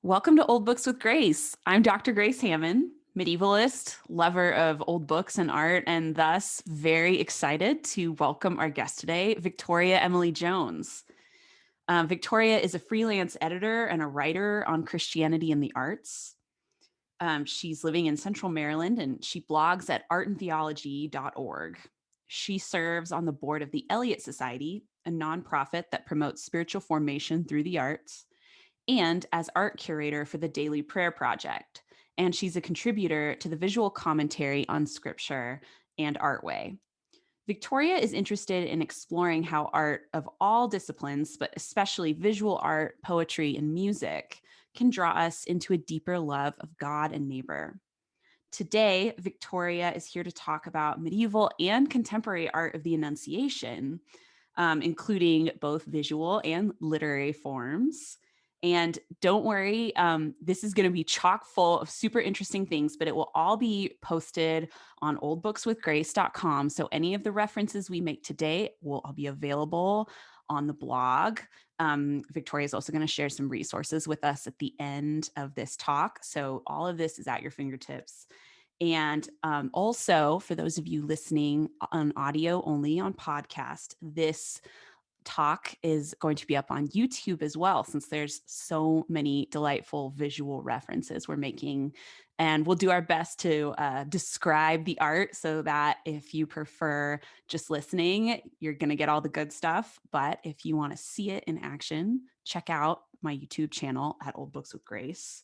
Welcome to Old Books with Grace. I'm Dr. Grace Hamman, medievalist, lover of old books and art, and thus very excited to welcome our guest today, Victoria Emily Jones. Victoria is a freelance editor and a writer on Christianity and the arts. She's living in Central Maryland and she blogs at artandtheology.org. She serves on the board of the Eliot Society, a nonprofit that promotes spiritual formation through the arts, and as art curator for the Daily Prayer Project. And she's a contributor to the visual commentary on scripture and Artway. Victoria is interested in exploring how art of all disciplines, but especially visual art, poetry, and music, can draw us into a deeper love of God and neighbor. Today, Victoria is here to talk about medieval and contemporary art of the Annunciation, including both visual and literary forms. And don't worry, this is going to be chock full of super interesting things, but it will all be posted on oldbookswithgrace.com. So any of the references we make today will all be available on the blog. Victoria is also going to share some resources with us at the end of this talk. So all of this is at your fingertips. And also, for those of you listening on audio only on podcast, this talk is going to be up on YouTube as well, since there's so many delightful visual references we're making. And we'll do our best to describe the art so that if you prefer just listening, you're going to get all the good stuff. But if you want to see it in action, check out my YouTube channel at Old Books with Grace.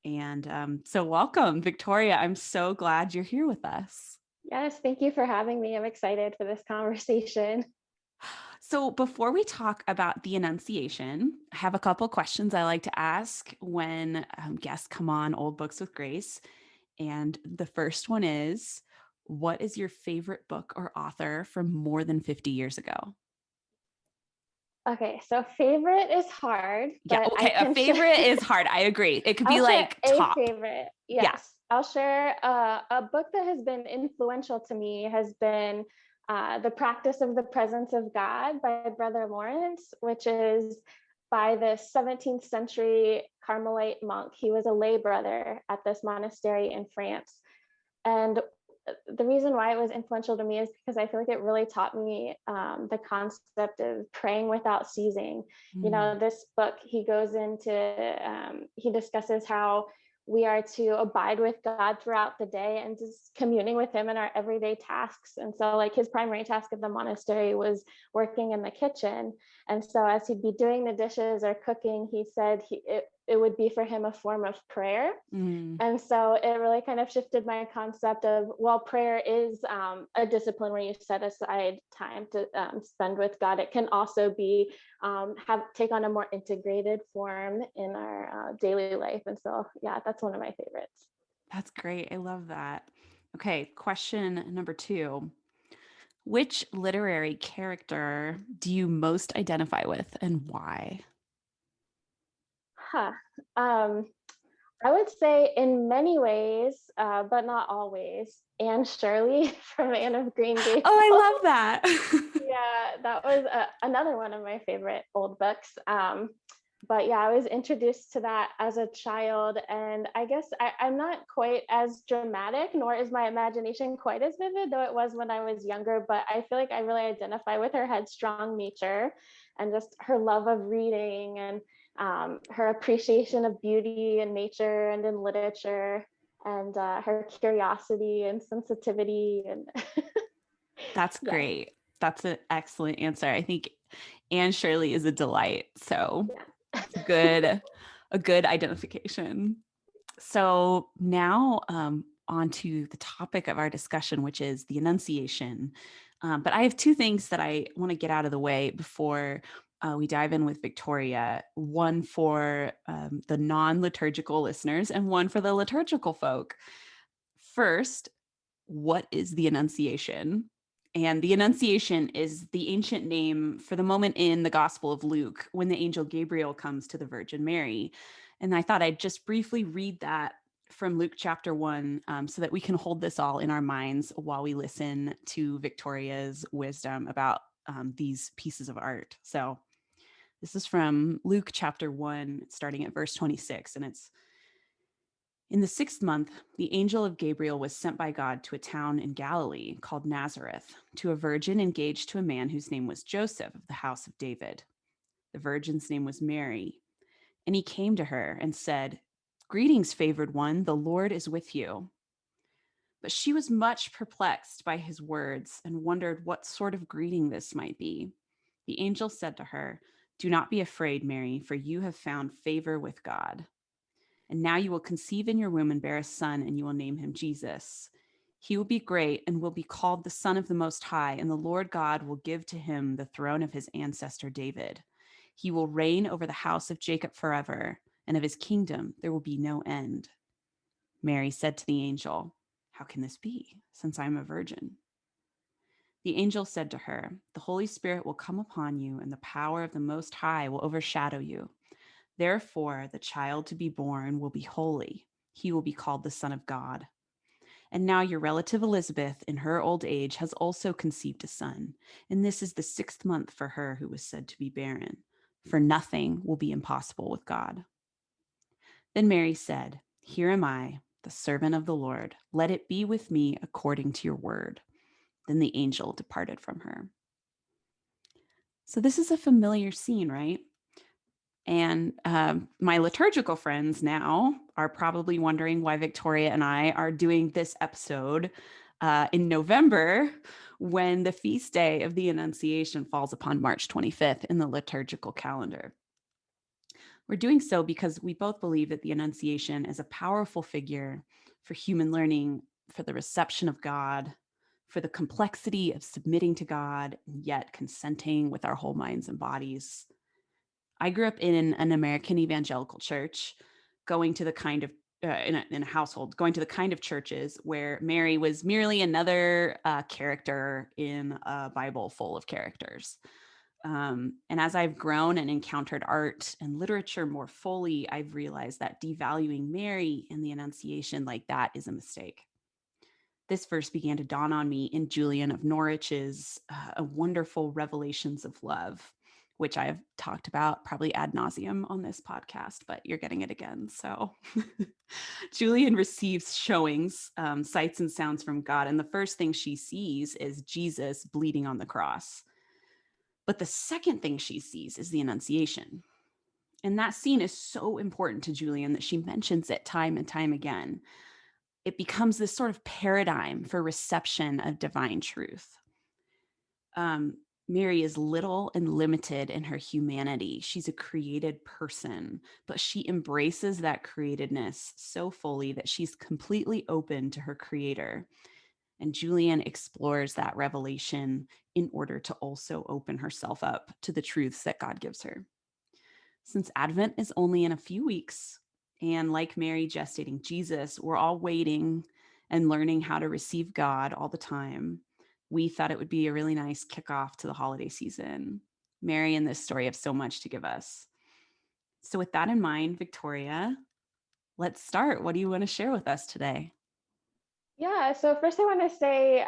And so welcome, Victoria. I'm so glad you're here with us. Yes, thank you for having me. I'm excited for this conversation. So before we talk about the Annunciation, I have a couple questions I like to ask when guests come on Old Books with Grace. And the first one is, what is your favorite book or author from more than 50 years ago? Okay, so favorite is hard. Yeah, But okay, a favorite is hard. I agree. It could be like top. Favorite. Yes. Yeah. I'll share a book that has been influential to me has been The Practice of the Presence of God by Brother Lawrence, which is by the 17th century Carmelite monk. He was a lay brother at this monastery in France. And the reason why it was influential to me is because I feel like it really taught me the concept of praying without ceasing. You know, this book, he goes into, he discusses how we are to abide with God throughout the day and just communing with him in our everyday tasks. And so like his primary task at the monastery was working in the kitchen. And so as he'd be doing the dishes or cooking, he said it would be for him a form of prayer. And so it really kind of shifted my concept of, well, prayer is a discipline where you set aside time to spend with God. It can also be take on a more integrated form in our daily life. And so, yeah, that's one of my favorites. That's great. I love that. Okay, question number 2. Which literary character do you most identify with and why? I would say in many ways, but not always, Anne Shirley from Anne of Green Gables. Oh, I love that. Yeah, that was another one of my favorite old books. But yeah, I was introduced to that as a child, and I guess I'm not quite as dramatic, nor is my imagination quite as vivid, though it was when I was younger, but I feel like I really identify with her headstrong nature and just her love of reading and her appreciation of beauty and nature and in literature, and her curiosity and sensitivity. And That's great. That's an excellent answer. I think Anne Shirley is a delight. So yeah. a good identification. So now on to the topic of our discussion, which is the Annunciation. But I have 2 things that I want to get out of the way before we dive in with Victoria. One for the non-liturgical listeners and one for the liturgical folk. First, what is the Annunciation? And the Annunciation is the ancient name for the moment in the Gospel of Luke when the angel Gabriel comes to the Virgin Mary. And I thought I'd just briefly read that from Luke chapter 1 so that we can hold this all in our minds while we listen to Victoria's wisdom about these pieces of art. So This is from Luke chapter 1, starting at verse 26, and it's, in the 6th month, the angel of Gabriel was sent by God to a town in Galilee called Nazareth, to a virgin engaged to a man whose name was Joseph of the house of David. The virgin's name was Mary. And he came to her and said, "Greetings, favored one, the Lord is with you." But she was much perplexed by his words and wondered what sort of greeting this might be. The angel said to her, "Do not be afraid, Mary, for you have found favor with God. And now you will conceive in your womb and bear a son, and you will name him Jesus. He will be great and will be called the Son of the Most High, and the Lord God will give to him the throne of his ancestor David. He will reign over the house of Jacob forever, and of his kingdom there will be no end." Mary said to the angel, "How can this be, since I am a virgin?" The angel said to her, "The Holy Spirit will come upon you, and the power of the Most High will overshadow you. Therefore, the child to be born will be holy. He will be called the Son of God. And now your relative Elizabeth, in her old age, has also conceived a son. And this is the 6th month for her who was said to be barren. For nothing will be impossible with God." Then Mary said, "Here am I, the servant of the Lord. Let it be with me according to your word." Then the angel departed from her. So this is a familiar scene, right? And my liturgical friends now are probably wondering why Victoria and I are doing this episode in November, when the feast day of the Annunciation falls upon March 25th in the liturgical calendar. We're doing so because we both believe that the Annunciation is a powerful figure for human learning, for the reception of God, for the complexity of submitting to God, and yet consenting with our whole minds and bodies. I grew up in an American evangelical church, going to the kind of in a household, going to the kind of churches where Mary was merely another character in a Bible full of characters. And as I've grown and encountered art and literature more fully, I've realized that devaluing Mary in the Annunciation like that is a mistake. This verse began to dawn on me in Julian of Norwich's A Wonderful Revelations of Love, which I have talked about probably ad nauseum on this podcast, but you're getting it again. So Julian receives showings, sights and sounds from God. And the first thing she sees is Jesus bleeding on the cross. But the second thing she sees is the Annunciation. And that scene is so important to Julian that she mentions it time and time again. It becomes this sort of paradigm for reception of divine truth. Mary is little and limited in her humanity. She's a created person, but she embraces that createdness so fully that she's completely open to her creator. And Julian explores that revelation in order to also open herself up to the truths that God gives her. Since Advent is only in a few weeks, and like Mary gestating Jesus, we're all waiting and learning how to receive God all the time, we thought it would be a really nice kickoff to the holiday season. Mary and this story have so much to give us. So, with that in mind, Victoria, let's start. What do you want to share with us today? Yeah, so first I want to say,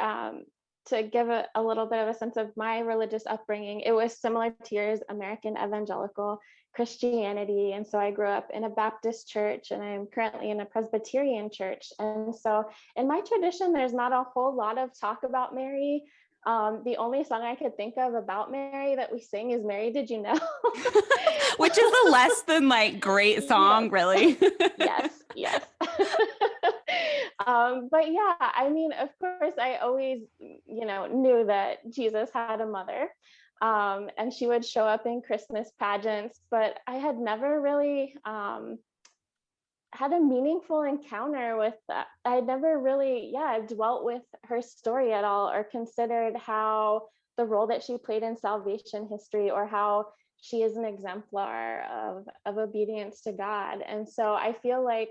to give a little bit of a sense of my religious upbringing, it was similar to yours, American evangelical Christianity. And so I grew up in a Baptist church, and I'm currently in a Presbyterian church. And so in my tradition, there's not a whole lot of talk about Mary. The only song I could think of about Mary that we sing is "Mary, Did You Know?" Which is a less than like great Yes. song, really. Yes, yes. But yeah, I mean, of course, I always, knew that Jesus had a mother, and she would show up in Christmas pageants, but I had never really had a meaningful encounter with that. I never really, dwelt with her story at all, or considered how the role that she played in salvation history, or how she is an exemplar of obedience to God. And so I feel like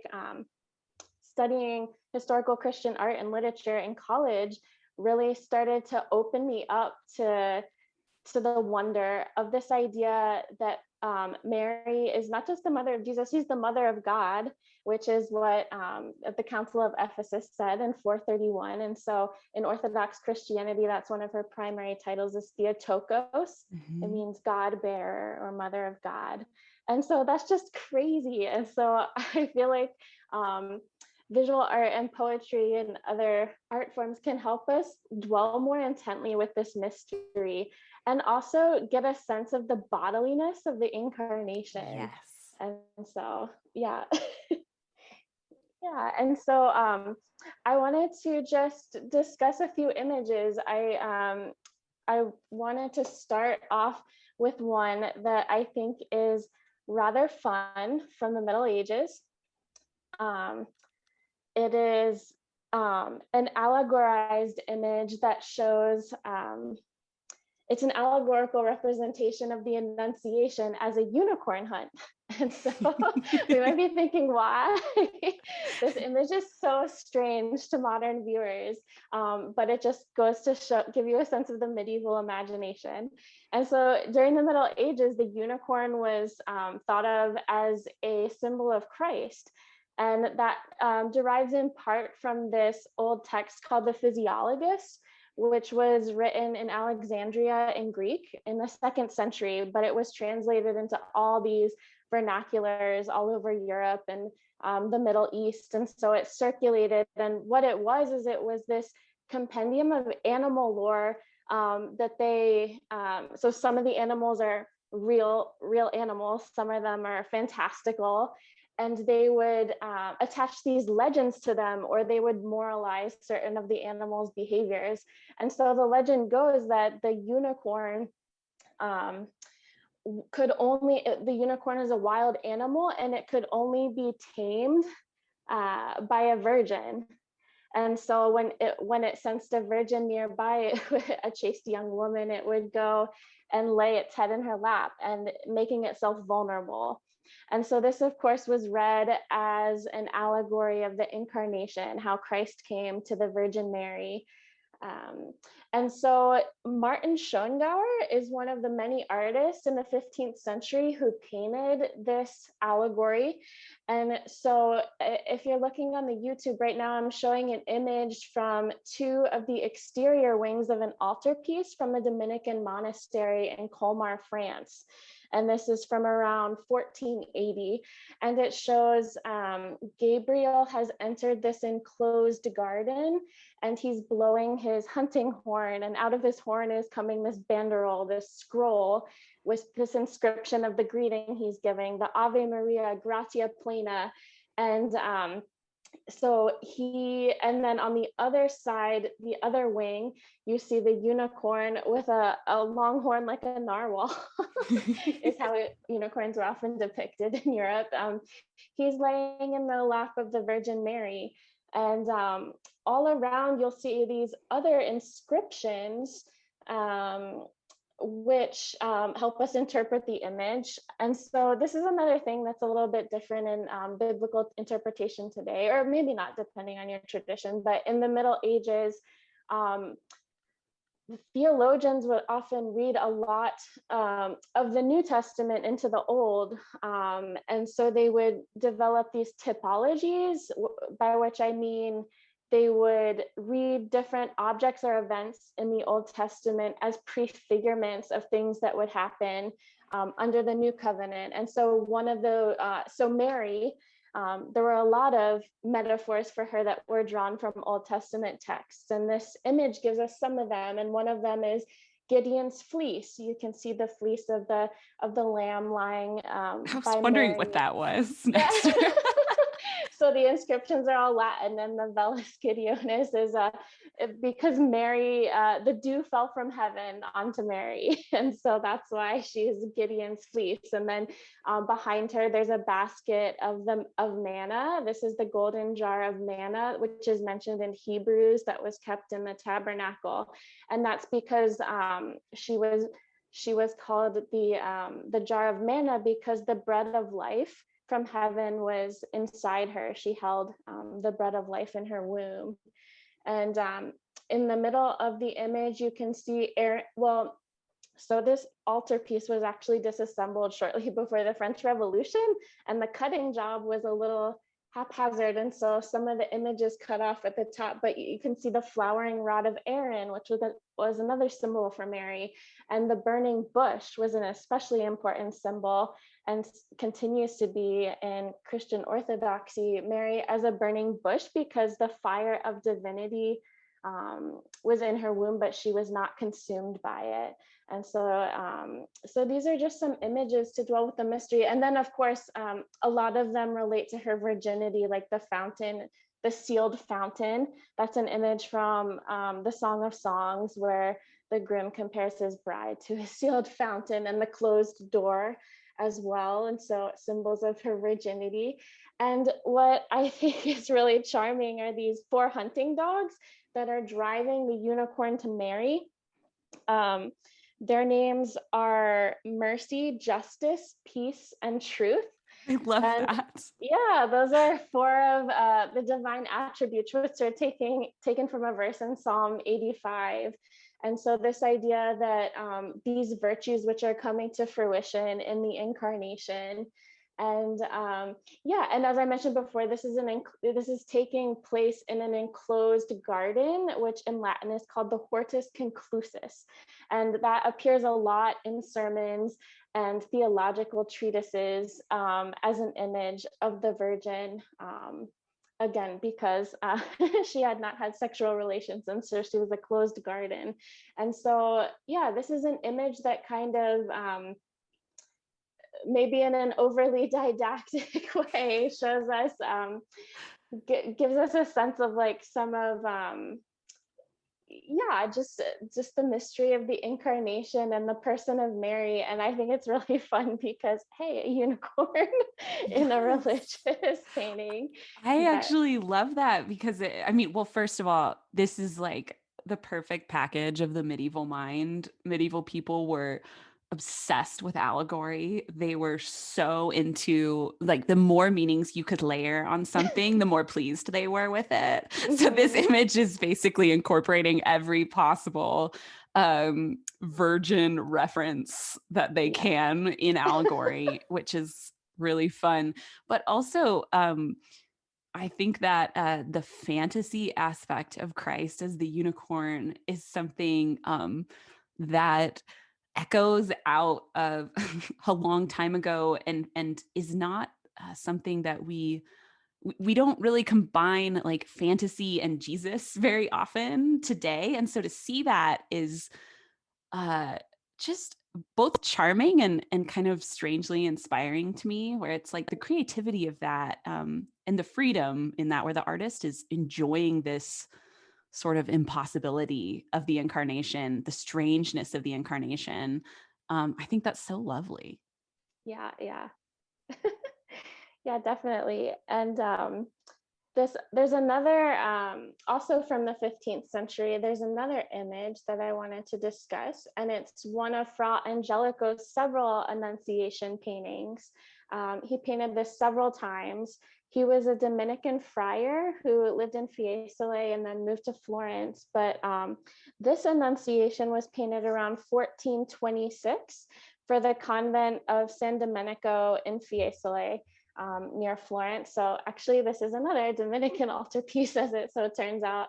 studying historical Christian art and literature in college really started to open me up to the wonder of this idea that Mary is not just the mother of Jesus, she's the mother of God, which is what the Council of Ephesus said in 431. And so in Orthodox Christianity, that's one of her primary titles, is Theotokos. It means God bearer or mother of God. And so that's just crazy. And so I feel like visual art and poetry and other art forms can help us dwell more intently with this mystery, and also get a sense of the bodiliness of the incarnation. Yes. And so, yeah. Yeah. And so I wanted to just discuss a few images. I wanted to start off with one that I think is rather fun from the Middle Ages. It is an allegorized image that shows it's an allegorical representation of the Annunciation as a unicorn hunt. And so we might be thinking, why? This image is so strange to modern viewers, but it just goes to give you a sense of the medieval imagination. And so during the Middle Ages, the unicorn was thought of as a symbol of Christ. And that derives in part from this old text called the Physiologus, which was written in Alexandria in Greek in the 2nd century, but it was translated into all these vernaculars all over Europe and the Middle East. And so it circulated. And what it was is it was this compendium of animal lore that they, so some of the animals are real animals, some of them are fantastical. And they would attach these legends to them, or they would moralize certain of the animals' behaviors. And so the legend goes that the unicorn the unicorn is a wild animal, and it could only be tamed by a virgin. And so when it sensed a virgin nearby, a chaste young woman, it would go and lay its head in her lap, and making itself vulnerable. And so this, of course, was read as an allegory of the Incarnation, how Christ came to the Virgin Mary. And so Martin Schongauer is one of the many artists in the 15th century who painted this allegory. And so if you're looking on the YouTube right now, I'm showing an image from 2 of the exterior wings of an altarpiece from a Dominican monastery in Colmar, France. And this is from around 1480. And it shows Gabriel has entered this enclosed garden, and he's blowing his hunting horn. And out of his horn is coming this banderole, this scroll with this inscription of the greeting he's giving, the Ave Maria, gratia plena. And and then on the other side, the other wing, you see the unicorn with a long horn like a narwhal, is how unicorns were often depicted in Europe. He's laying in the lap of the Virgin Mary. And all around, you'll see these other inscriptions, which help us interpret the image. And so this is another thing that's a little bit different in biblical interpretation today, or maybe not, depending on your tradition. But in the Middle Ages, theologians would often read a lot of the New Testament into the Old. And so they would develop these typologies, by which I mean they would read different objects or events in the Old Testament as prefigurements of things that would happen under the New Covenant. And so so Mary, there were a lot of metaphors for her that were drawn from Old Testament texts. And this image gives us some of them. And one of them is Gideon's fleece. You can see the fleece of the lamb lying I was by wondering Mary. what that was. So the inscriptions are all Latin, and the Velis Gideonis is because Mary, the dew fell from heaven onto Mary, and so that's why she's Gideon's fleece. And then behind her, there's a basket of manna. This is the golden jar of manna, which is mentioned in Hebrews, that was kept in the tabernacle, and that's because she was called the jar of manna because the bread of life from heaven was inside her. She held the bread of life in her womb. And in the middle of the image, you can see So this altarpiece was actually disassembled shortly before the French Revolution, and the cutting job was a little haphazard, and so some of the images cut off at the top, but you can see the flowering rod of Aaron, which was another symbol for Mary, and the burning bush was an especially important symbol and continues to be in Christian Orthodoxy, Mary as a burning bush because the fire of divinity was in her womb, but she was not consumed by it. And so these are just some images to dwell with the mystery. And then, of course, a lot of them relate to her virginity, like the fountain, the sealed fountain. That's an image from the Song of Songs, where the groom compares his bride to a sealed fountain, and the closed door as well. And so symbols of her virginity. And what I think is really charming are these 4 hunting dogs that are driving the unicorn to Mary. Their names are Mercy, Justice, Peace, and Truth. I love And that. yeah, those are 4 of the divine attributes, which are taken from a verse in Psalm 85. And so this idea that these virtues which are coming to fruition in the Incarnation, and yeah, and as I mentioned before, this is taking place in an enclosed garden, which in Latin is called the Hortus Conclusus, and that appears a lot in sermons and theological treatises as an image of the Virgin. Again, because she had not had sexual relations, and so she was a closed garden. And so, yeah, this is an image that kind of maybe in an overly didactic way shows us, gives us a sense of like some of yeah, just the mystery of the Incarnation and the person of Mary. And I think it's really fun because, hey, a unicorn in a Yes. religious painting. I But actually love that because I mean, well, first of all, this is like the perfect package of the medieval mind. Medieval people were obsessed with allegory. They were so into like the more meanings you could layer on something, the more pleased they were with it. So this mhm, image is basically incorporating every possible virgin reference that they yeah, can in allegory, which is really fun. But also, I think that the fantasy aspect of Christ as the unicorn is something that echoes out of a long time ago, and is not something that we don't really combine like fantasy and Jesus very often today. And so to see that is uh, just both charming and kind of strangely inspiring to me, where it's like the creativity of that, and the freedom in that, where the artist is enjoying this sort of impossibility of the Incarnation, the strangeness of the Incarnation. I think that's so lovely. yeah, yeah, yeah, definitely. And there's another, also from the 15th century, there's another image that I wanted to discuss, and it's one of Frau Angelico's several Annunciation paintings. He painted this several times. He was a Dominican friar who lived in Fiesole and then moved to Florence. But this Annunciation was painted around 1426 for the convent of San Domenico in Fiesole, near Florence. So actually, this is another Dominican altarpiece, as it so turns out.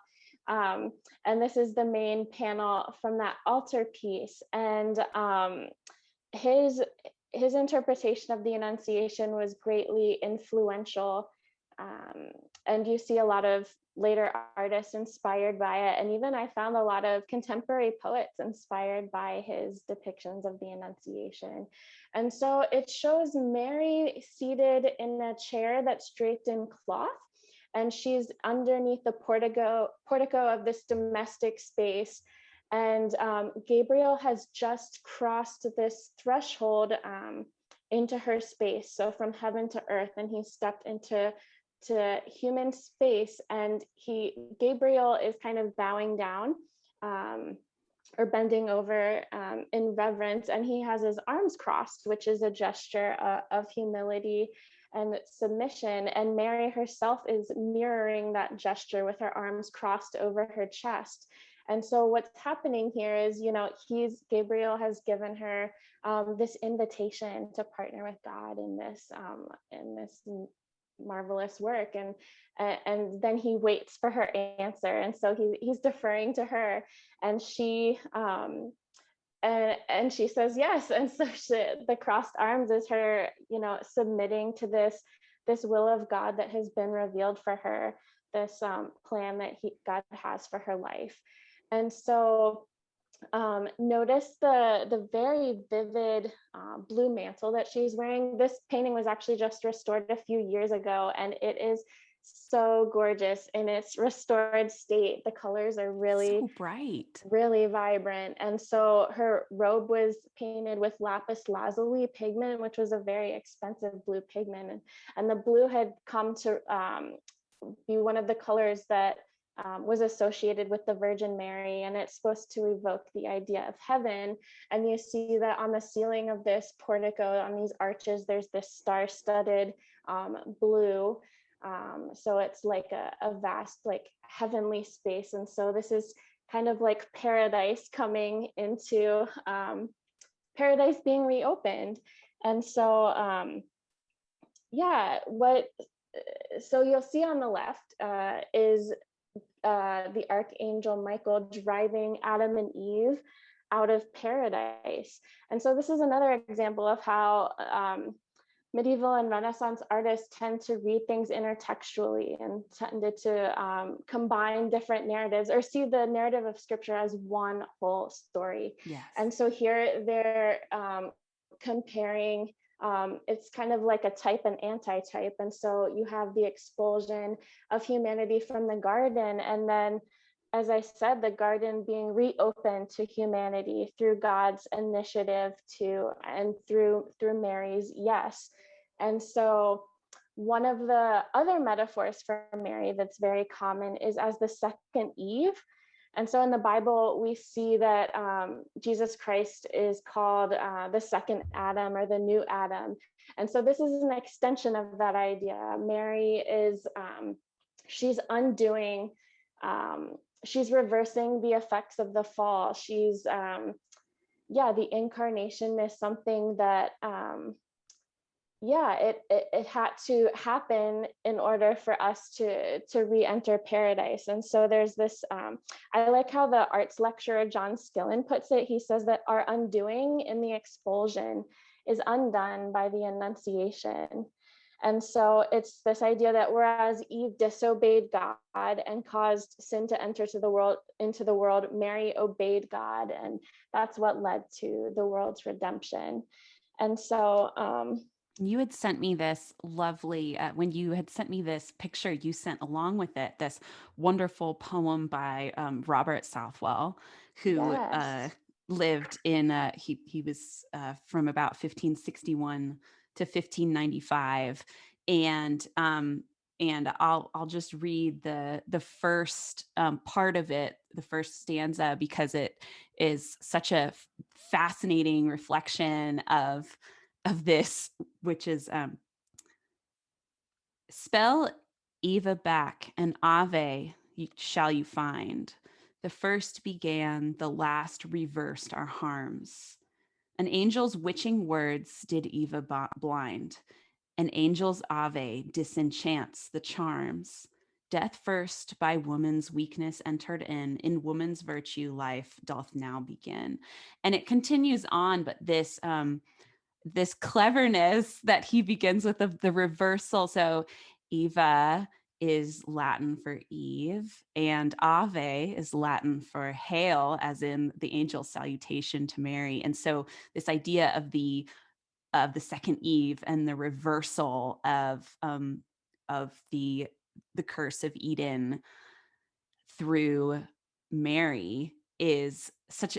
And this is the main panel from that altarpiece. And his his interpretation of the Annunciation was greatly influential. Um, and you see a lot of later artists inspired by it. And even I found a lot of contemporary poets inspired by his depictions of the Annunciation. And so it shows Mary seated in a chair that's draped in cloth, and she's underneath the portico of this domestic space. And Gabriel has just crossed this threshold into her space, so from heaven to earth, and he stepped into human space, and Gabriel is kind of bowing down, or bending over in reverence, and he has his arms crossed, which is a gesture of humility and submission. And Mary herself is mirroring that gesture with her arms crossed over her chest. And so what's happening here is, Gabriel has given her this invitation to partner with God in this marvelous work, and then he waits for her answer, and so he's deferring to her, and she says yes, and so the crossed arms is her, submitting to this will of God that has been revealed for her, this plan that God has for her life. And so notice the very vivid blue mantle that she's wearing. This painting was actually just restored a few years ago, and it is so gorgeous in its restored state. The colors are really, So bright. really vibrant. And so her robe was painted with lapis lazuli pigment, which was a very expensive blue pigment. And the blue had come to be one of the colors that was associated with the Virgin Mary, and it's supposed to evoke the idea of heaven. And you see that on the ceiling of this portico, on these arches, there's this star-studded blue. So it's like a vast, like heavenly space. And so this is kind of like paradise coming into paradise being reopened. And so, so you'll see on the left is the archangel Michael driving Adam and Eve out of paradise. And so this is another example of how medieval and Renaissance artists tend to read things intertextually and tended to combine different narratives or see the narrative of scripture as one whole story. Yes. And so here they're comparing, it's kind of like a type and anti-type. And so you have the expulsion of humanity from the garden, and then, as I said, the garden being reopened to humanity through God's initiative and through Mary's yes. And so one of the other metaphors for Mary that's very common is as the second Eve. And so in the Bible, we see that Jesus Christ is called the second Adam or the new Adam. And so this is an extension of that idea. Mary is, she's undoing, she's reversing the effects of the fall. She's, the incarnation is something that, it had to happen in order for us to re-enter paradise. And so there's this, I like how the arts lecturer John Skillen puts it. He says that our undoing in the expulsion is undone by the Annunciation. And so it's this idea that whereas Eve disobeyed God and caused sin to enter into the world, Mary obeyed God, and that's what led to the world's redemption. And so you had sent me this lovely, when you had sent me this picture, you sent along with it this wonderful poem by Robert Southwell, who yes. lived in, he was from about 1561 to 1595. And I'll just read the first part of it, the first stanza, because it is such a fascinating reflection of this, which is spell Eva back, and Ave shall you find. The first began, the last reversed our harms. An angel's witching words did Eva blind. An angel's Ave disenchants the charms. Death first by woman's weakness entered in woman's virtue life doth now begin. And it continues on, but this cleverness that he begins with the reversal. So Eva is Latin for Eve, and Ave is Latin for hail, as in the angel's salutation to Mary. And so this idea of the second Eve and the reversal of the curse of Eden through Mary is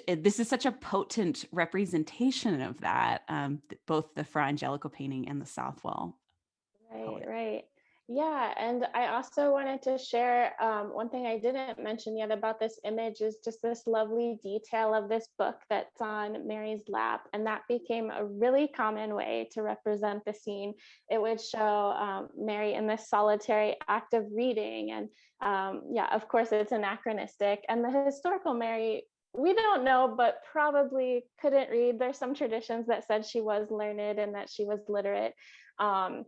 this is such a potent representation of that, both the Frau Angelico painting and the Southwell Right, poet. right. Yeah, and I also wanted to share one thing I didn't mention yet about this image is just this lovely detail of this book that's on Mary's lap. And that became a really common way to represent the scene. It would show Mary in this solitary act of reading. And yeah, of course, it's anachronistic. And the historical Mary, we don't know, but probably couldn't read. There's some traditions that said she was learned and that she was literate. Um,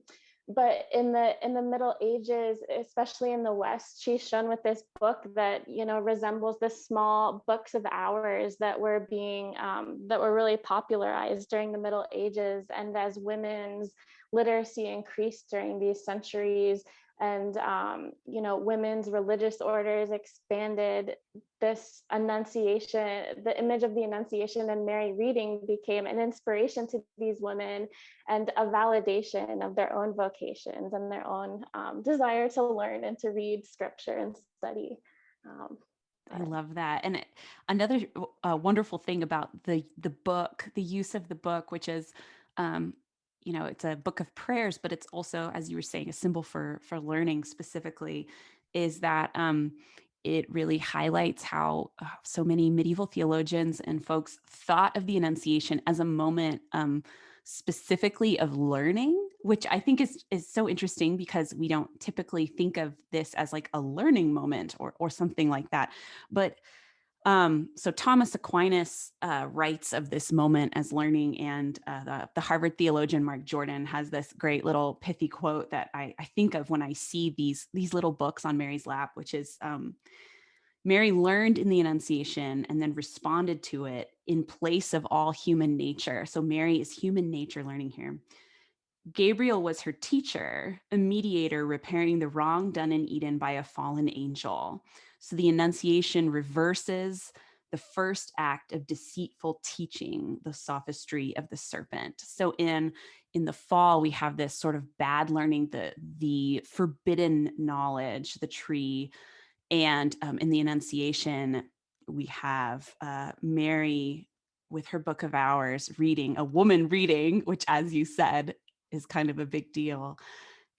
but in the Middle Ages, especially in the West, she's shown with this book that resembles the small books of hours that were being that were really popularized during the Middle Ages. And as women's literacy increased during these centuries, and women's religious orders expanded, this annunciation, the image of the Annunciation and Mary reading, became an inspiration to these women and a validation of their own vocations and their own desire to learn and to read scripture and study. Um, I but love that. And another wonderful thing about the book, the use of the book, which is, um, it's a book of prayers, but it's also, as you were saying, a symbol for learning specifically, is that it really highlights how so many medieval theologians and folks thought of the Annunciation as a moment specifically of learning, which I think is so interesting because we don't typically think of this as like a learning moment or something like that. But so Thomas Aquinas writes of this moment as learning, and the Harvard theologian Mark Jordan has this great little pithy quote that I think of when I see these little books on Mary's lap, which is Mary learned in the Annunciation and then responded to it in place of all human nature. So Mary is human nature learning here. Gabriel was her teacher, a mediator repairing the wrong done in Eden by a fallen angel. So the Annunciation reverses the first act of deceitful teaching, the sophistry of the serpent. So in the fall, we have this sort of bad learning, the forbidden knowledge, the tree, and in the Annunciation, we have Mary with her book of hours reading, a woman reading, which, as you said, is kind of a big deal.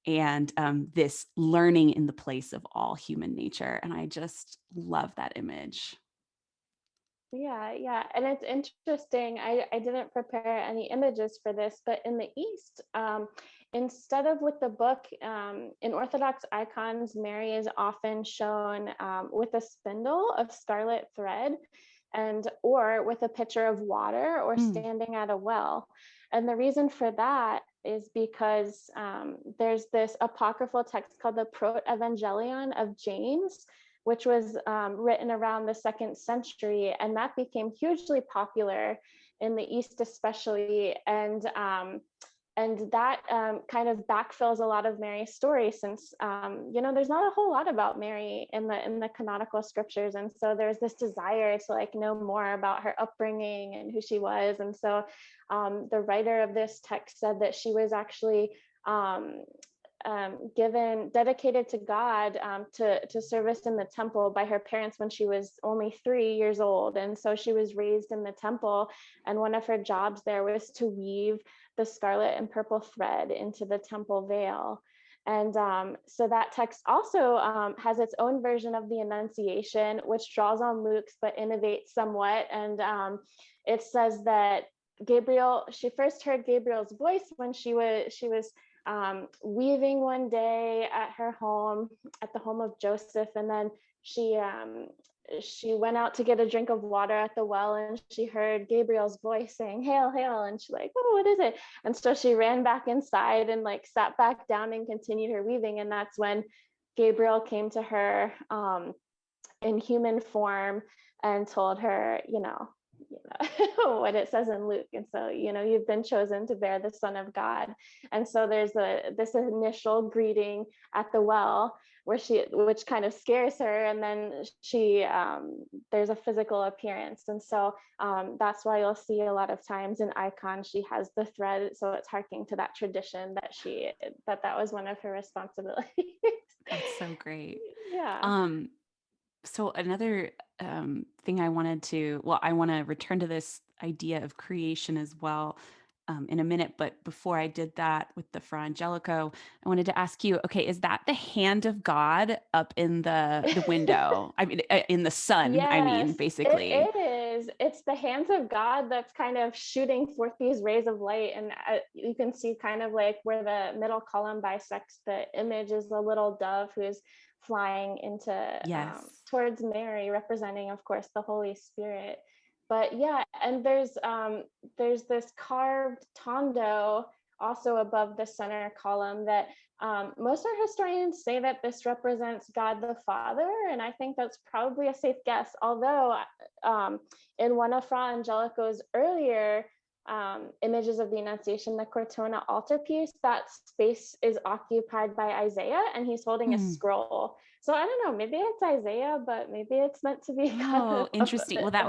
And this learning in the place of all human nature. And I just love that image. yeah, and it's interesting. I didn't prepare any images for this, but in the East, instead of with the book, in Orthodox icons, Mary is often shown with a spindle of scarlet thread, and or with a pitcher of water, or Mm. standing at a well. And the reason for that is because there's this apocryphal text called the Proto-Evangelion of James, which was written around the 2nd century, and that became hugely popular in the East, especially. And that kind of backfills a lot of Mary's story, since there's not a whole lot about Mary in the canonical scriptures, and so there's this desire to like know more about her upbringing and who she was. And so the writer of this text said that she was actually um, dedicated to God, to service in the temple by her parents when she was only 3 years old. And so she was raised in the temple, and one of her jobs there was to weave the scarlet and purple thread into the temple veil. And so that text also has its own version of the Annunciation, which draws on Luke's but innovates somewhat. And it says that she first heard Gabriel's voice when she was weaving one day at her home, at the home of Joseph. And then she went out to get a drink of water at the well, and she heard Gabriel's voice saying, "Hail, hail." And she's like, "Oh, what is it?" And so she ran back inside and like sat back down and continued her weaving. And that's when Gabriel came to her in human form and told her, what it says in Luke. And so, you've been chosen to bear the Son of God. And so there's this initial greeting at the well which kind of scares her, and then there's a physical appearance. And so that's why you'll see a lot of times in icons she has the thread, so it's harking to that tradition that was one of her responsibilities. That's so great. Yeah. Um, so another thing I want to return to this idea of creation as well. in a minute. But before I did that with the Frau Angelico, I wanted to ask you, okay, is that the hand of God up in the window? I mean, in the sun, I mean, Yes, basically. it is. It's the hands of God that's kind of shooting forth these rays of light. And you can see kind of like where the middle column bisects the image is a little dove who's flying into Yes. towards Mary, representing, of course, the Holy Spirit. But yeah, and there's this carved tondo also above the center column that most art historians say that this represents God the Father, and I think that's probably a safe guess. Although, in one of Frau Angelico's earlier images of the Annunciation, the Cortona altarpiece, that space is occupied by Isaiah, and he's holding a Hmm. scroll. So I don't know, maybe it's Isaiah, but maybe it's meant to be kind Oh, of interesting. Well, a vision. that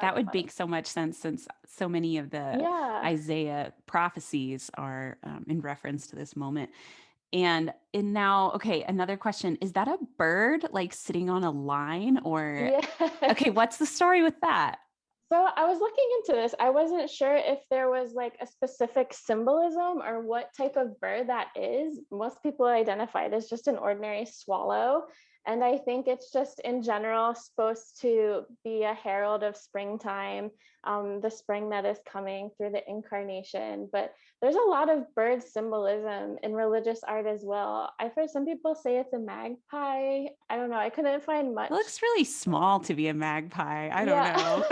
That's would funny. make so much sense since so many of the Yeah. Isaiah prophecies are in reference to this moment. And now, okay, another question. Is that a bird like sitting on a line or Yes. okay, what's the story with that? So I was looking into this. I wasn't sure if there was like a specific symbolism or what type of bird that is. Most people identify it as just an ordinary swallow. And I think it's just in general supposed to be a herald of springtime, the spring that is coming through the incarnation. But there's a lot of bird symbolism in religious art as well. I've heard some people say it's a magpie. I don't know. I couldn't find It much. looks really small to be a magpie. I don't Yeah. know.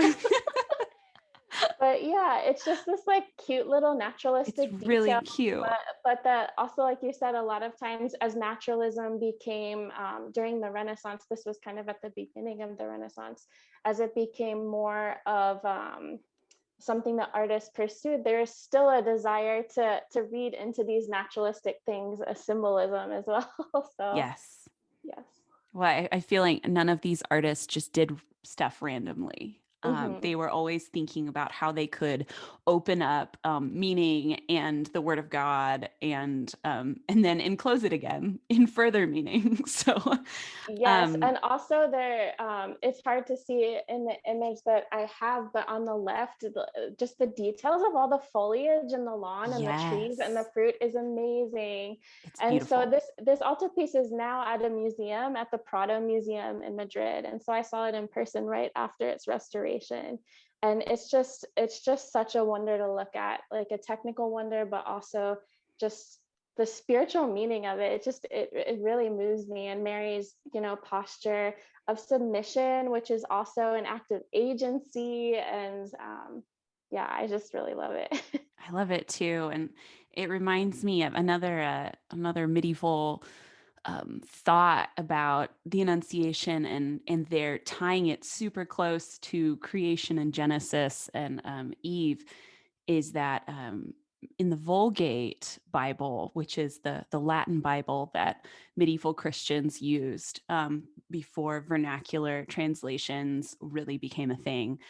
But yeah, it's just this like cute little It's naturalistic really detail. cute. But that also, like you said, a lot of times as naturalism became during the Renaissance, this was kind of at the beginning of the Renaissance, as it became more of something that artists pursued, there's still a desire to read into these naturalistic things a symbolism as well. So Yes. yes. Well, I feel like none of these artists just did stuff randomly. Hmm. They were always thinking about how they could open up meaning and the Word of God, and then enclose it again in further meaning. So, Yes, um, and also there, it's hard to see in the image that I have, but on the left, just the details of all the foliage and the lawn and the trees and the yes, fruit is amazing. it's And so beautiful. this altarpiece is now at a museum at the Prado Museum in Madrid, and so I saw it in person right after its restoration. And it's just such a wonder to look at, like a technical wonder, but also just the spiritual meaning of it. It really moves me. And Mary's, posture of submission, which is also an act of agency. And yeah, I just really love it. I love it too, and it reminds me of another medieval thought about the Annunciation, and they're tying it super close to creation and Genesis and Eve. Is that in the Vulgate Bible, which is the Latin Bible that medieval Christians used before vernacular translations really became a thing,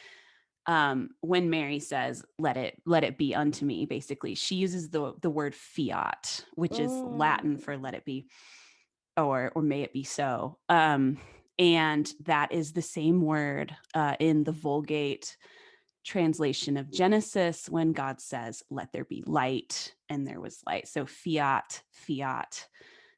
when Mary says, let it be unto me," basically she uses the word fiat, which is Latin Mm, for let it be, or may it be so. And that is the same word in the Vulgate translation of Genesis when God says, "Let there be light," and there was light. So fiat, fiat.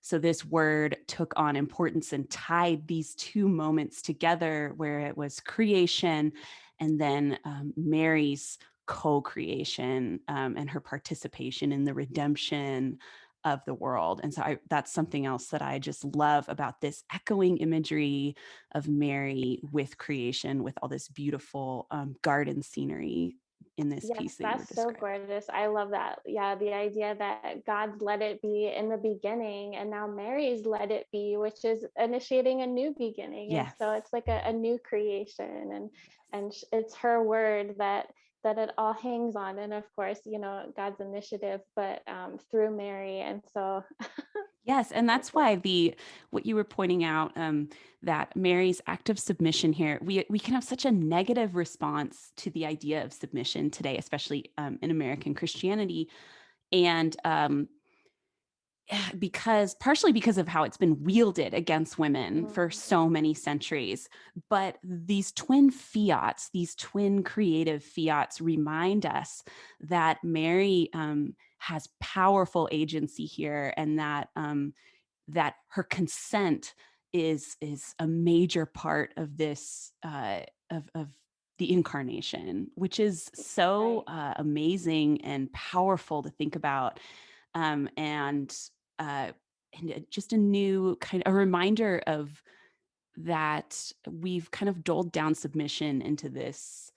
So this word took on importance and tied these two moments together, where it was creation and then Mary's co-creation, and her participation in the redemption of the world. And so that's something else that I just love about this echoing imagery of Mary with creation, with all this beautiful garden scenery in this yes, piece that you were that's so describing. gorgeous. I love that. Yeah, the idea that God's let it be in the beginning, and now Mary's let it be, which is initiating a new beginning. And Yes. so it's like a new creation, and it's her word that it all hangs on. And of course, God's initiative, but through Mary. And so Yes, and so that's cool. why the what you were pointing out, that Mary's act of submission here, we can have such a negative response to the idea of submission today, especially in American Christianity, and partially because of how it's been wielded against women Mm, for so many centuries. But these twin fiats, these twin creative fiats, remind us that Mary has powerful agency here, and that her consent is a major part of this of the incarnation, which is so right. amazing and powerful to think about, and uh, just a new kind of a reminder of that we've kind of doled down submission into this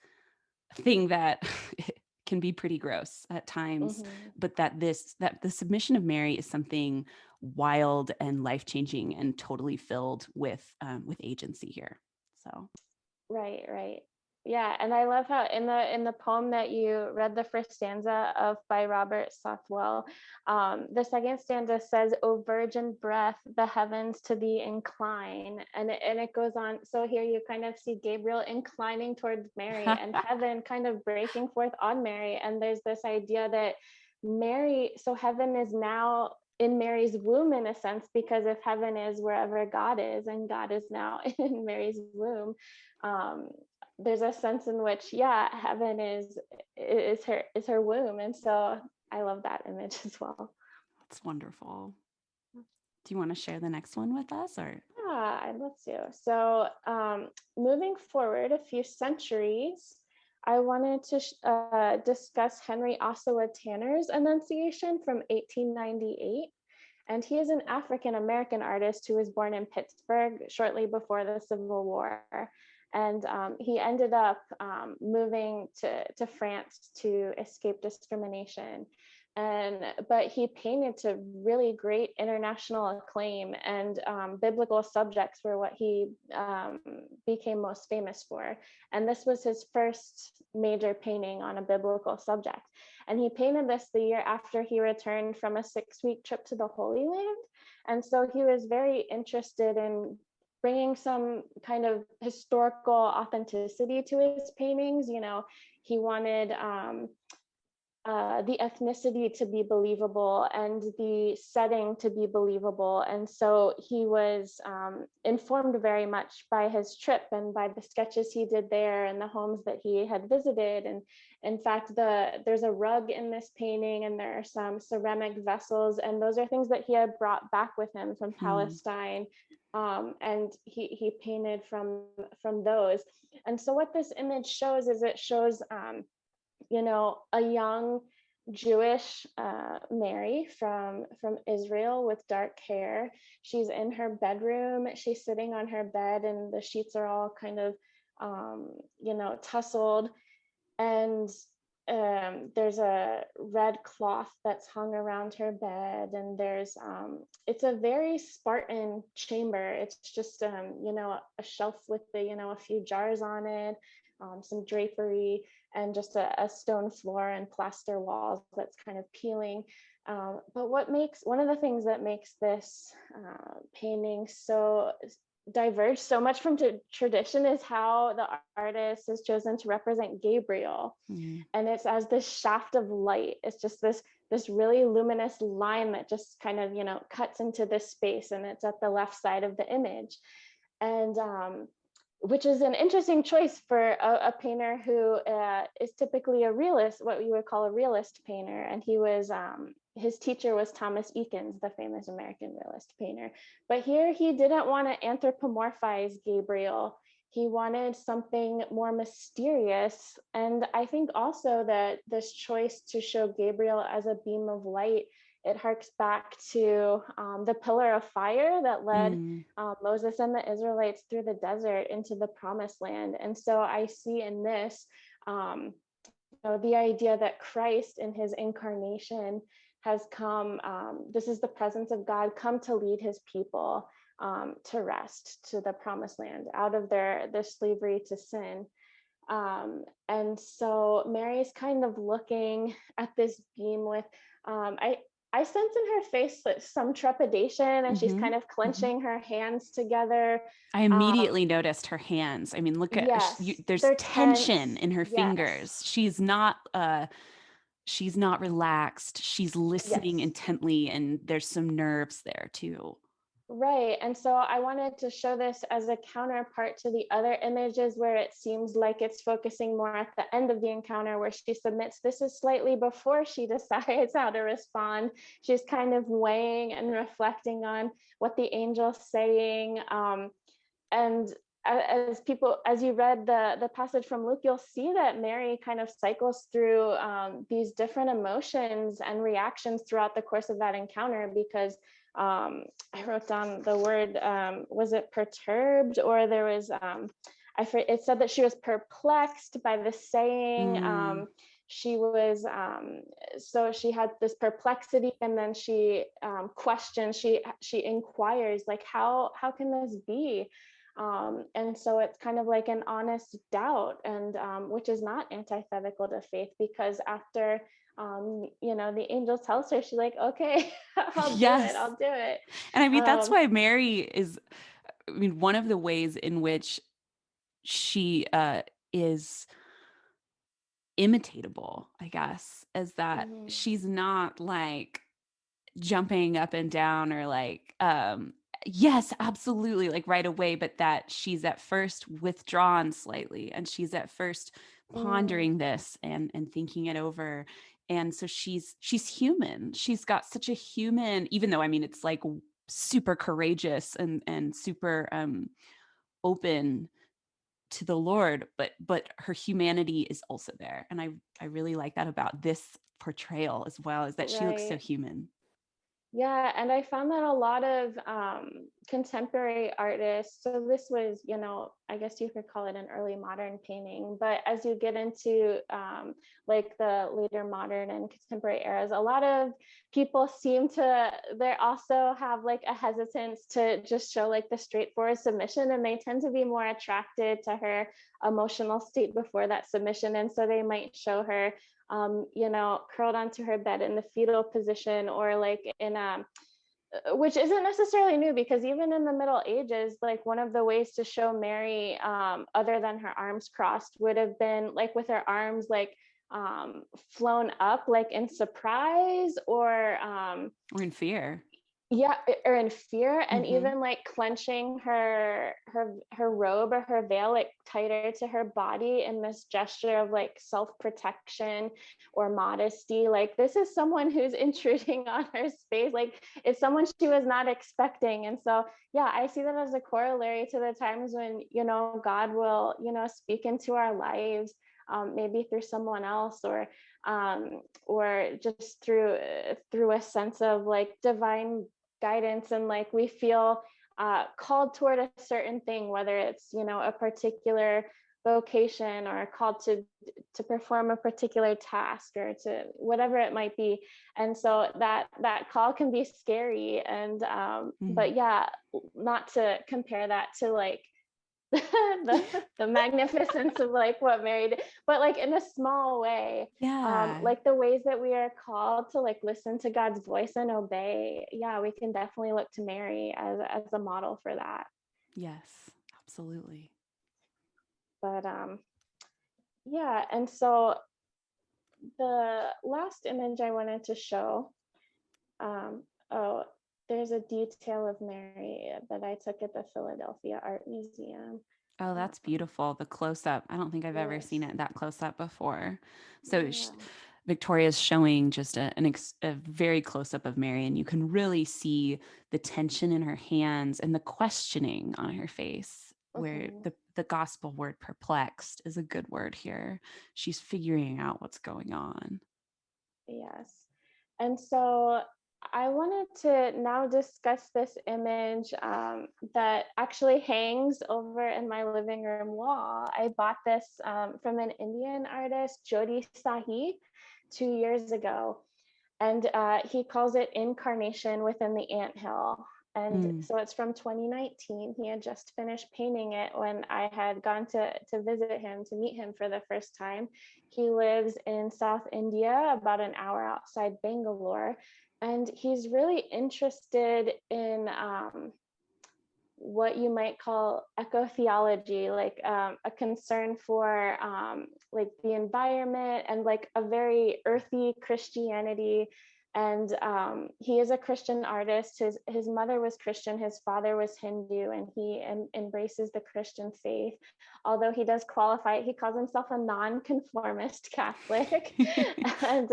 thing that can be pretty gross at times, Hmm. but that the submission of Mary is something wild and life-changing and totally filled with agency here. So Right, right. Yeah, and I love how in the poem that you read the first stanza of by Robert Southwell, the second stanza says, "O virgin breath, the heavens to thee incline," and it goes on. So here you kind of see Gabriel inclining towards Mary, and heaven kind of breaking forth on Mary, and there's this idea that so heaven is now in Mary's womb in a sense, because if heaven is wherever God is, and God is now in Mary's womb, um, there's a sense in which, yeah, heaven is her womb, and so I love that image as well. that's wonderful. Do you want to share the next one with us, or? Yeah, I'd love to. So, moving forward a few centuries, I wanted to discuss Henry Ossawa Tanner's Annunciation from 1898. And he is an African American artist who was born in Pittsburgh shortly before the Civil War. And he ended up moving to France to escape discrimination. But he painted to really great international acclaim, and biblical subjects were what he became most famous for. And this was his first major painting on a biblical subject. And he painted this the year after he returned from a 6-week trip to the Holy Land. And so he was very interested in bringing some kind of historical authenticity to his paintings. He wanted the ethnicity to be believable and the setting to be believable. And so he was informed very much by his trip and by the sketches he did there and the homes that he had visited. And in fact, there's a rug in this painting, and there are some ceramic vessels, and those are things that he had brought back with him from Hmm. Palestine. And he painted from those. And so what this image shows is it shows a young Jewish Mary from Israel with dark hair. She's in her bedroom. She's sitting on her bed, and the sheets are all kind of tussled. And there's a red cloth that's hung around her bed, and it's a very Spartan chamber. It's just a shelf with a few jars on it, some drapery, and just a stone floor and plaster walls that's kind of peeling. But one of the things that makes this painting so diverge so much from tradition is how the artist has chosen to represent Gabriel. Hmm. And it's as this shaft of light. It's just this really luminous line that just kind of cuts into this space, and it's at the left side of the image. And which is an interesting choice for a painter who is typically a realist, what you would call a realist painter. And his teacher was Thomas Eakins, the famous American realist painter. But here he didn't want to anthropomorphize Gabriel. He wanted something more mysterious. And I think also that this choice to show Gabriel as a beam of light, it harks back to the pillar of fire that led Hmm. Moses and the Israelites through the desert into the promised land. And so I see in this the idea that Christ in his incarnation has come. This is the presence of God come to lead his people to rest, to the promised land, out of their slavery to sin. And so Mary's kind of looking at this beam with, I sense in her face some trepidation, and she's Hmm. kind of Hmm. clenching her hands together. I Um, immediately noticed her hands. I mean, look at yes, there's they're tension tense. in her Yes. fingers. She's not she's not relaxed. She's listening Yes. intently, and there's some nerves there too. Right. And so I wanted to show this as a counterpart to the other images where it seems like it's focusing more at the end of the encounter where she submits. This is slightly before she decides how to respond. She's kind of weighing and reflecting on what the angel's saying. And as you read the passage from Luke, you'll see that Mary kind of cycles through these different emotions and reactions throughout the course of that encounter, because I wrote down the word, was it perturbed, or there was, it said that she was perplexed by the saying. She was, so she had this perplexity, and then she questions, she inquires, like, how can this be? And so it's kind of like an honest doubt, and which is not antithetical to faith, because after the angel tells her, she's like, okay, Yes. I'll do it. And I mean, that's Um, why Mary is, I mean, one of the ways in which she is imitatable, I guess, is that mhm, she's not like jumping up and down or like, yes, absolutely, like right away, but that she's at first withdrawn slightly, and she's at first mm, pondering this and thinking it over. And so she's human. She's got such a human, even though I mean it's like super courageous and super open to the Lord, but her humanity is also there. And I really like that about this portrayal as well, is that she looks so right. human. Yeah, and I found that a lot of contemporary artists, so this was, I guess you could call it an early modern painting, but as you get into like the later modern and contemporary eras, a lot of people seem to, they also have like a hesitance to just show like the straightforward submission, and they tend to be more attracted to her emotional state before that submission. And so they might show her curled onto her bed in the fetal position, or like in which isn't necessarily new, because even in the Middle Ages, like one of the ways to show Mary, other than her arms crossed, would have been like with her arms like flown up, like in surprise, Or in fear. yeah, or in fear, and Mm-hmm. even like clenching her robe or her veil like tighter to her body in this gesture of like self-protection or modesty. Like, this is someone who's intruding on her space, like it's someone she was not expecting. And so yeah, I see that as a corollary to the times when God will speak into our lives, maybe through someone else, or just through a sense of like divine guidance, and like we feel called toward a certain thing, whether it's a particular vocation, or called to perform a particular task, or to whatever it might be. And so that call can be scary, and Mm. but yeah, not to compare that to like the magnificence of like what Mary did, but like in a small way, Yeah. like the ways that we are called to like listen to God's voice and obey. Yeah, we can definitely look to Mary as a model for that. Yes, absolutely. But yeah, and so the last image I wanted to show, oh, there's a detail of Mary that I took at the Philadelphia Art Museum. Oh, that's Um, beautiful. The close up. I don't think I've ever seen yes, it that close up before. So yeah. Victoria's showing just a very close up of Mary, and you can really see the tension in her hands and the questioning on her face, where Mhm. the gospel word perplexed is a good word here. She's figuring out what's going on. Yes. And so I wanted to now discuss this image that actually hangs over in my living room wall. I bought this from an Indian artist, Jodi Sahi, 2 years ago. And he calls it Incarnation within the Anthill. And Mm. so it's from 2019. He had just finished painting it when I had gone to visit him, to meet him for the first time. He lives in South India, about an hour outside Bangalore. And he's really interested in what you might call eco-theology, like a concern for like the environment and like a very earthy Christianity. And he is a Christian artist. His mother was Christian, his father was Hindu, and he embraces the Christian faith. Although he does qualify, he calls himself a non-conformist Catholic. And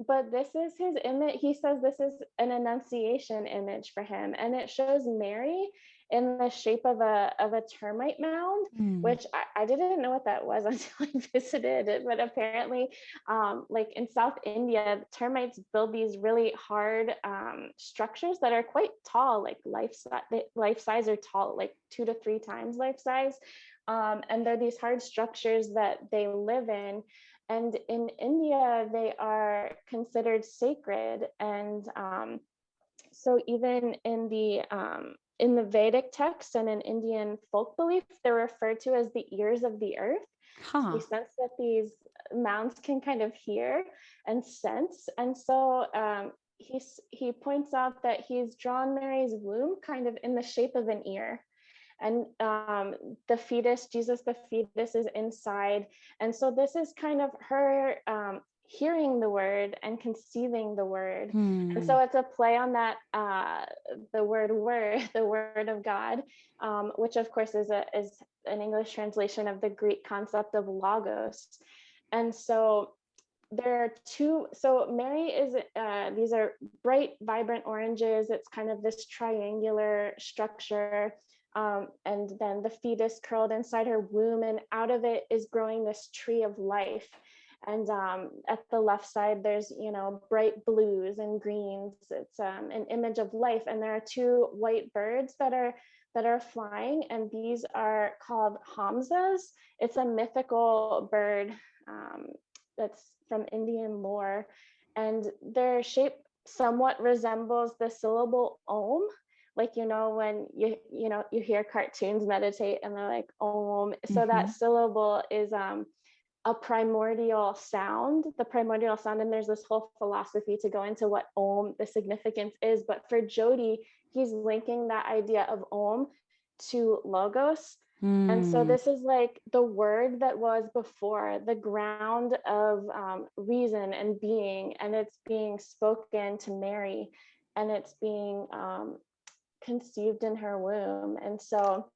but this is his image. He says this is an Annunciation image for him, and it shows Mary in the shape of a termite mound, which I didn't know what that was until I visited it. But apparently, like in South India, termites build these really hard structures that are quite tall, like life size or tall, like 2 to 3 times life size. And they're these hard structures that they live in. And in India, they are considered sacred. And so even in the Vedic text and in Indian folk belief, they're referred to as the ears of the earth. Huh. We sense that these mounds can kind of hear and sense. And so he points out that he's drawn Mary's womb kind of in the shape of an ear. And the fetus, Jesus, the fetus, is inside. And so this is kind of her hearing the word and conceiving the word. And so it's a play on that, the word, the word of God, which of course is an English translation of the Greek concept of logos. And so there are two, so Mary is, these are bright, vibrant oranges. It's kind of this triangular structure. And then the fetus curled inside her womb, and out of it is growing this tree of life. And at the left side, there's, bright blues and greens. It's an image of life. And there are 2 white birds that are flying, and these are called hamsas. It's a mythical bird that's from Indian lore, and their shape somewhat resembles the syllable om. Like, when you hear cartoons meditate and they're like om. So that syllable is a primordial sound, and there's this whole philosophy to go into what om, the significance is. But for Jodi, he's linking that idea of om to logos. And so this is like the word that was before, the ground of reason and being, and it's being spoken to Mary, and it's being conceived in her womb. And so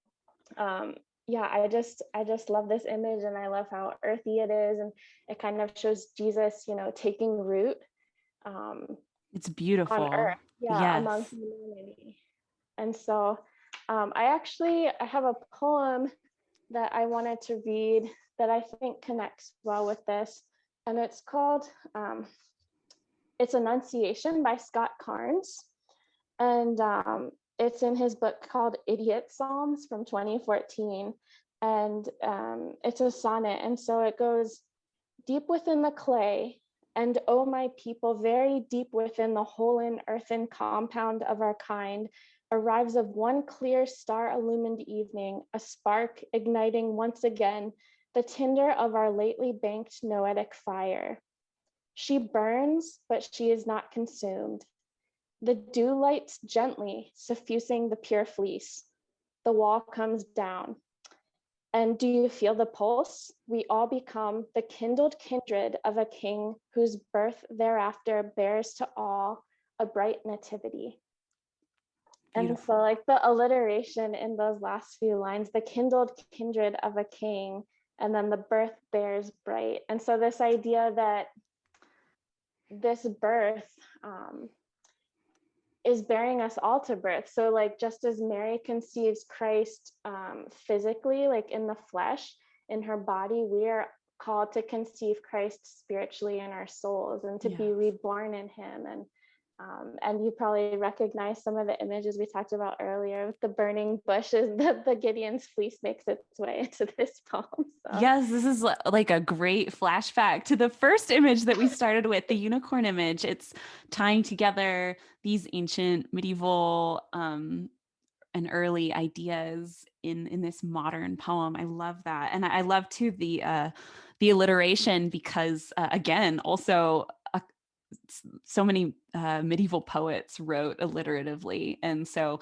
yeah, I just love this image, and I love how earthy it is, and it kind of shows Jesus, taking root it's beautiful on earth, yes. Among humanity. And so I have a poem that I wanted to read that I think connects well with this, and it's called it's Annunciation by Scott Carnes. And it's in his book called Idiot Psalms from 2014. And it's a sonnet. And so it goes, deep within the clay, and oh my people, very deep within the whole earthen compound of our kind, arrives of one clear star illumined evening, a spark igniting once again the tinder of our lately banked noetic fire. She burns, but she is not consumed. The dew lights gently, suffusing the pure fleece. The wall comes down. And do you feel the pulse? We all become the kindled kindred of a king whose birth thereafter bears to all a bright nativity. Beautiful. And so like the alliteration in those last few lines, the kindled kindred of a king, and then the birth bears bright. And so this idea that this birth is bearing us all to birth. So like, just as Mary conceives Christ physically, like in the flesh, in her body, we are called to conceive Christ spiritually in our souls, and to be reborn in him. And you probably recognize some of the images we talked about earlier with the burning bushes that the Gideon's fleece makes its way into this poem. So. Yes, this is like a great flashback to the first image that we started with, the unicorn image. It's tying together these ancient, medieval, and early ideas in this modern poem. I love that. And I love too the alliteration, because again, also so many medieval poets wrote alliteratively. And so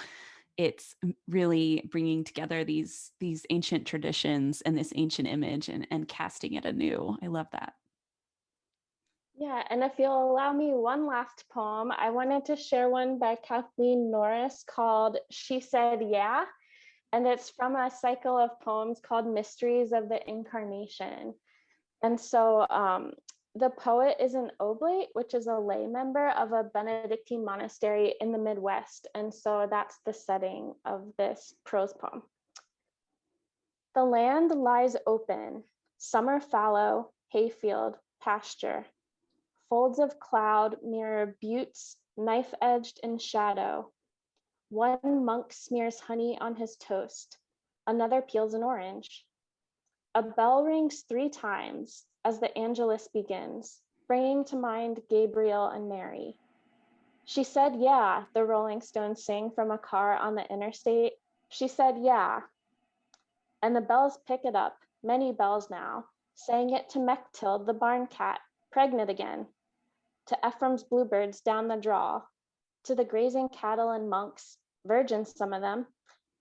it's really bringing together these ancient traditions and this ancient image and casting it anew. I love that. Yeah, and if you'll allow me one last poem, I wanted to share one by Kathleen Norris called She Said Yeah, and it's from a cycle of poems called Mysteries of the Incarnation. And so the poet is an oblate, which is a lay member of a Benedictine monastery in the Midwest. And so that's the setting of this prose poem. The land lies open, summer fallow, hayfield, pasture. Folds of cloud mirror buttes, knife-edged in shadow. One monk smears honey on his toast, another peels an orange. A bell rings 3 times as the Angelus begins, bringing to mind Gabriel and Mary. She said, yeah, the Rolling Stones sing from a car on the interstate. She said, yeah. And the bells pick it up, many bells now, saying it to Mechtild, the barn cat, pregnant again, to Ephraim's bluebirds down the draw, to the grazing cattle and monks, virgins some of them,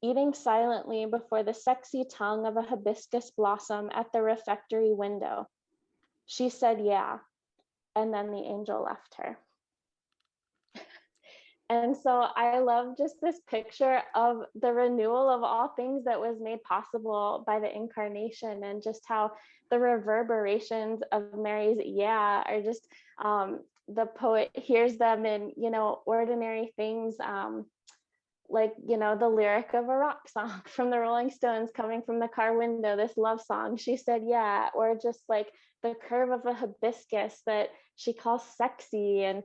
eating silently before the sexy tongue of a hibiscus blossom at the refectory window. She said, yeah, and then the angel left her. And so I love just this picture of the renewal of all things that was made possible by the incarnation, and just how the reverberations of Mary's yeah are just the poet hears them in, ordinary things, like, the lyric of a rock song from the Rolling Stones coming from the car window, this love song, she said yeah, or just like the curve of a hibiscus that she calls sexy, and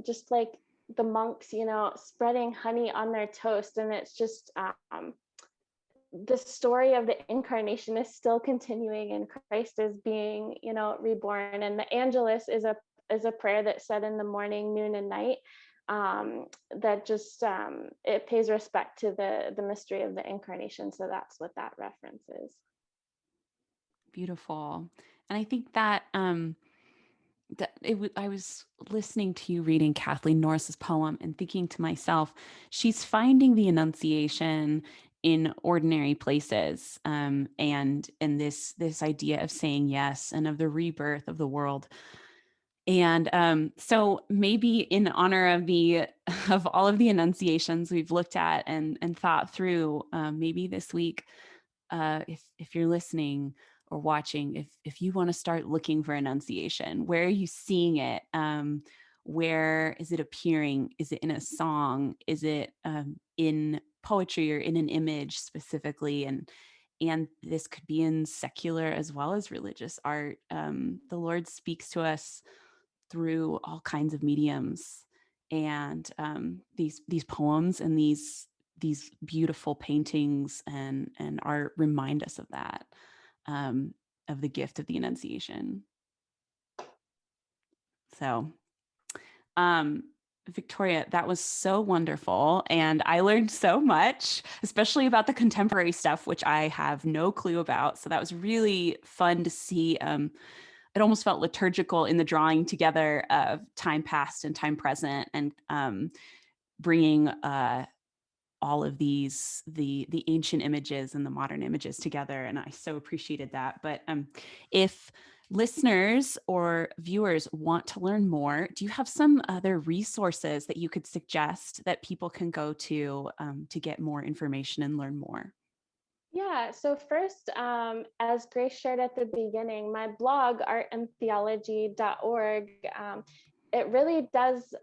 just like the monks, spreading honey on their toast. And it's just the story of the incarnation is still continuing, and Christ is being, reborn. And the Angelus is a prayer that's said in the morning, noon, and night. That just it pays respect to the mystery of the incarnation. So that's what that reference is. Beautiful. And I think that I was listening to you reading Kathleen Norris's poem and thinking to myself, she's finding the Annunciation in ordinary places, and this idea of saying yes and of the rebirth of the world. And so maybe in honor of of all of the Annunciations we've looked at and thought through, maybe this week, if you're listening or watching, if you want to start looking for Annunciation, where are you seeing it? Where is it appearing? Is it in a song? Is it in poetry or in an image specifically? And this could be in secular as well as religious art. The Lord speaks to us through all kinds of mediums, and these poems and these beautiful paintings and art remind us of that, of the gift of the Annunciation. So Victoria, that was so wonderful. And I learned so much, especially about the contemporary stuff, which I have no clue about. So that was really fun to see. It almost felt liturgical in the drawing together of time past and time present, and bringing all of these, the ancient images and the modern images together. And I so appreciated that. But if listeners or viewers want to learn more, do you have some other resources that you could suggest that people can go to get more information and learn more? Yeah, so first, as Grace shared at the beginning, my blog, artandtheology.org, it really does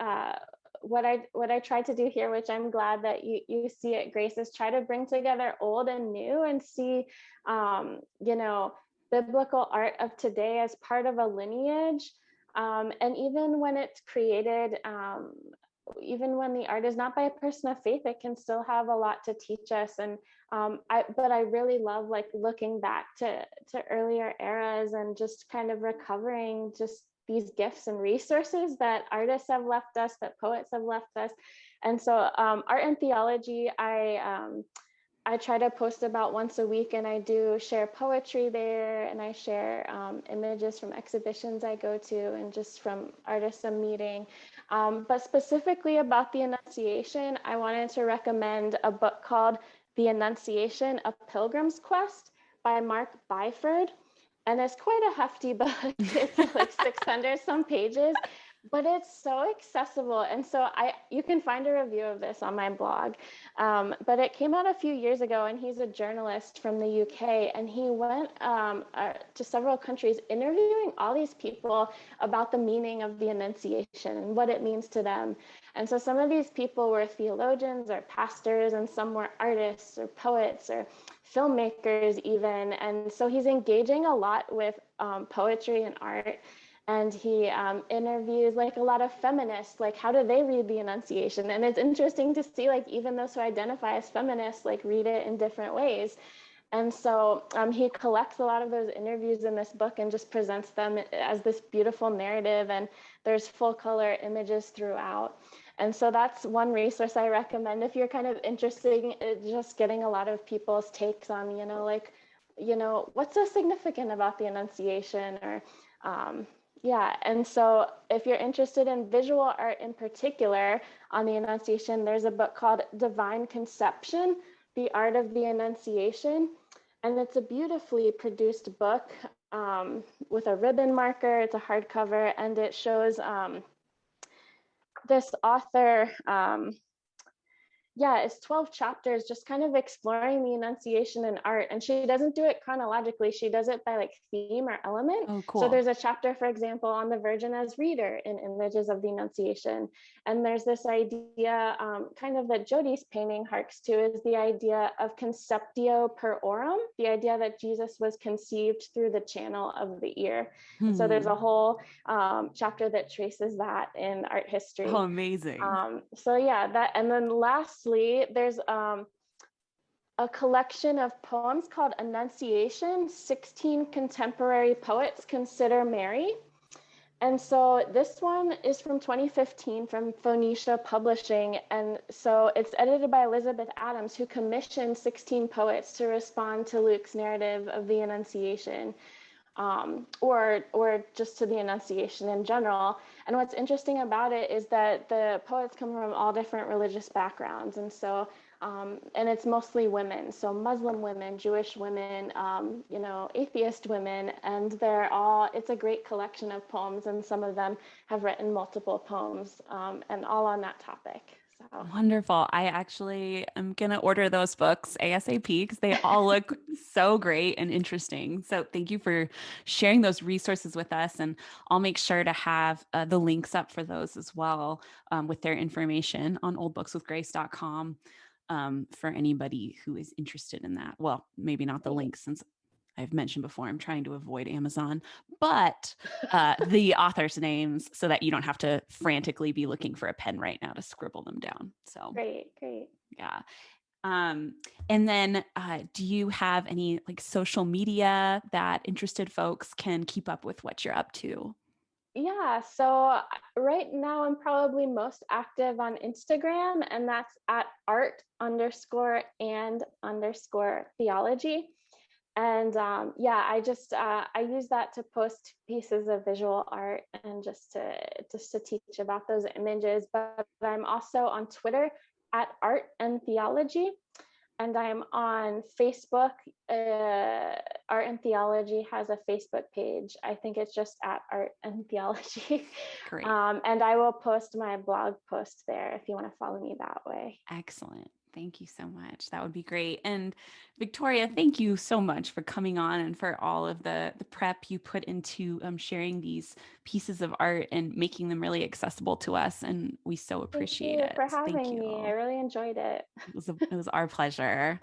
what I tried to do here, which I'm glad that you see it, Grace, is try to bring together old and new, and see, biblical art of today as part of a lineage. And even when it's created, even when the art is not by a person of faith, it can still have a lot to teach us. And but I really love like looking back to earlier eras and just kind of recovering just these gifts and resources that artists have left us, that poets have left us. And so Art and Theology, I try to post about once a week, and I do share poetry there, and I share images from exhibitions I go to and just from artists I'm meeting. But specifically about the Annunciation, I wanted to recommend a book called The Annunciation, A Pilgrim's Quest by Mark Byford. And it's quite a hefty book. It's like 600 some pages, but it's so accessible. And so you can find a review of this on my blog. But it came out a few years ago, and he's a journalist from the UK, and he went to several countries interviewing all these people about the meaning of the Annunciation and what it means to them. And so some of these people were theologians or pastors, and some were artists or poets or filmmakers even. And so he's engaging a lot with poetry and art. And he interviews like a lot of feminists, like how do they read the Annunciation? And it's interesting to see like even those who identify as feminists like read it in different ways. And so he collects a lot of those interviews in this book and just presents them as this beautiful narrative, and there's full color images throughout. And so that's one resource I recommend if you're kind of interested in just getting a lot of people's takes on, what's so significant about the Annunciation, or yeah. And so if you're interested in visual art in particular on the Annunciation, there's a book called Divine Conception, The Art of the Annunciation. And it's a beautifully produced book with a ribbon marker. It's a hardcover, and it shows this author, it's 12 chapters just kind of exploring the Annunciation in art. And she doesn't do it chronologically. She does it by like theme or element. Oh, cool. So there's a chapter, for example, on the Virgin as reader in images of the Annunciation. And there's this idea kind of that Jody's painting harks to, is the idea of conceptio per orum, the idea that Jesus was conceived through the channel of the ear. And so there's a whole chapter that traces that in art history. Oh, amazing. And then lastly, there's a collection of poems called Annunciation, 16 Contemporary Poets Consider Mary. And so this one is from 2015 from Phoenicia Publishing. And so it's edited by Elizabeth Adams, who commissioned 16 poets to respond to Luke's narrative of the Annunciation. Or just to the Annunciation in general. And what's interesting about it is that the poets come from all different religious backgrounds. And so, and it's mostly women. So Muslim women, Jewish women, atheist women, and it's a great collection of poems. And some of them have written multiple poems and all on that topic. So. Wonderful. I actually am going to order those books ASAP because they all look so great and interesting. So thank you for sharing those resources with us. And I'll make sure to have the links up for those as well with their information on oldbookswithgrace.com for anybody who is interested in that. Well, maybe not the links, since I've mentioned before, I'm trying to avoid Amazon, but the authors' names, so that you don't have to frantically be looking for a pen right now to scribble them down. So Great. Yeah. And then do you have any like social media that interested folks can keep up with what you're up to? Yeah, so right now I'm probably most active on Instagram, and that's at art_and_theology. And I use that to post pieces of visual art and just to teach about those images. But I'm also on Twitter at Art and Theology, and I'm on Facebook. Art and Theology has a Facebook page. I think it's just at Art and Theology. Great. And I will post my blog post there if you want to follow me that way. Excellent. Thank you so much. That would be great. And Victoria, thank you so much for coming on and for all of the prep you put into sharing these pieces of art and making them really accessible to us. And we so appreciate it. Thank you for having me. I really enjoyed it. It was our pleasure.